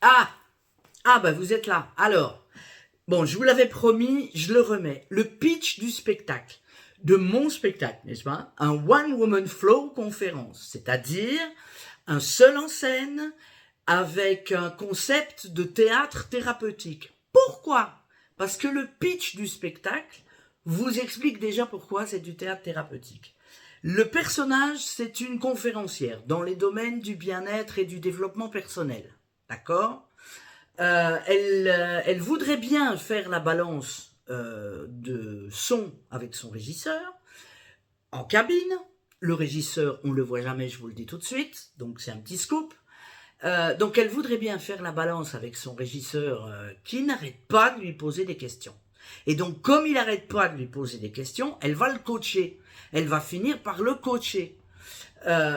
Ah, bah vous êtes là. Alors, bon, je vous l'avais promis, je le remets. Le pitch du spectacle, de mon spectacle, n'est-ce pas? Un One Woman Flow conférence, c'est-à-dire un seul en scène avec un concept de théâtre thérapeutique. Pourquoi? Parce que le pitch du spectacle vous explique déjà pourquoi c'est du théâtre thérapeutique. Le personnage, c'est une conférencière dans les domaines du bien-être et du développement personnel. D'accord? Elle voudrait bien faire la balance de son avec son régisseur en cabine. Le régisseur, on ne le voit jamais, je vous le dis tout de suite, donc c'est un petit scoop. Donc elle voudrait bien faire la balance avec son régisseur qui n'arrête pas de lui poser des questions. Et donc comme il n'arrête pas de lui poser des questions, elle va le coacher. Elle va finir par le coacher.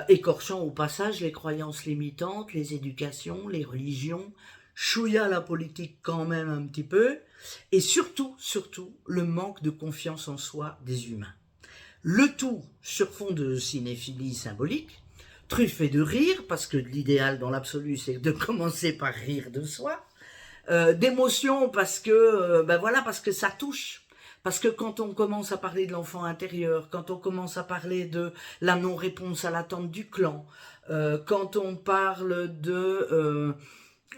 Écorchant au passage les croyances limitantes, les éducations, les religions, chouïa la politique quand même un petit peu, et surtout, le manque de confiance en soi des humains. Le tout sur fond de cinéphilie symbolique, truffé de rire, parce que l'idéal dans l'absolu c'est de commencer par rire de soi, d'émotion parce que, parce que ça touche. Parce que quand on commence à parler de l'enfant intérieur, quand on commence à parler de la non-réponse à l'attente du clan, quand on parle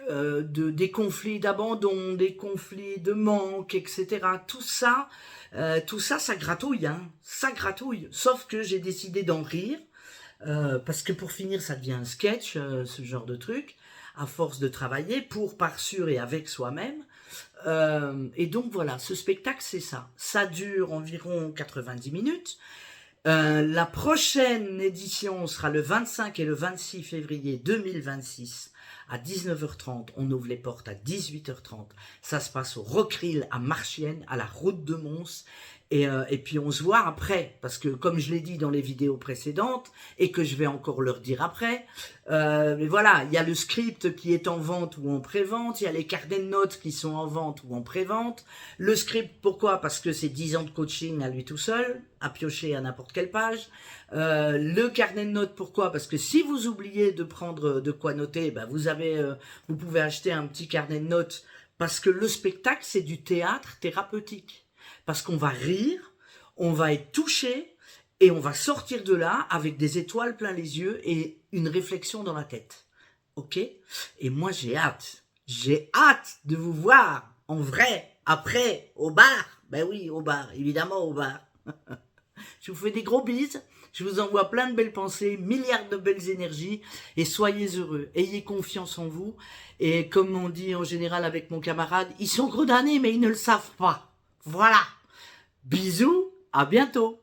des conflits d'abandon, des conflits de manque, etc. Tout ça, ça gratouille, hein. Ça gratouille. Sauf que j'ai décidé d'en rire, parce que pour finir, ça devient un sketch, ce genre de truc, à force de travailler pour, par sûr et avec soi-même. Et donc voilà, ce spectacle, c'est ça. Ça dure environ 90 minutes. La prochaine édition sera le 25 et le 26 février 2026 à 19h30. On ouvre les portes à 18h30. Ça se passe au Rockrill à Marchienne, à la route de Mons. Et puis on se voit après, parce que comme je l'ai dit dans les vidéos précédentes, et que je vais encore leur dire après, mais voilà, il y a le script qui est en vente ou en pré-vente, il y a les carnets de notes qui sont en vente ou en pré-vente. Le script, pourquoi? Parce que c'est 10 ans de coaching à lui tout seul, à piocher à n'importe quelle page. Le carnet de notes, pourquoi? Parce que si vous oubliez de prendre de quoi noter, vous pouvez acheter un petit carnet de notes, parce que le spectacle, c'est du théâtre thérapeutique. Parce qu'on va rire, on va être touché, et on va sortir de là avec des étoiles plein les yeux et une réflexion dans la tête. Ok? Et moi, j'ai hâte de vous voir en vrai, après, au bar. Ben oui, au bar, évidemment au bar. Je vous fais des gros bises, je vous envoie plein de belles pensées, milliards de belles énergies, et soyez heureux, ayez confiance en vous. Et comme on dit en général avec mon camarade, ils sont condamnés mais ils ne le savent pas. Voilà. Bisous, à bientôt.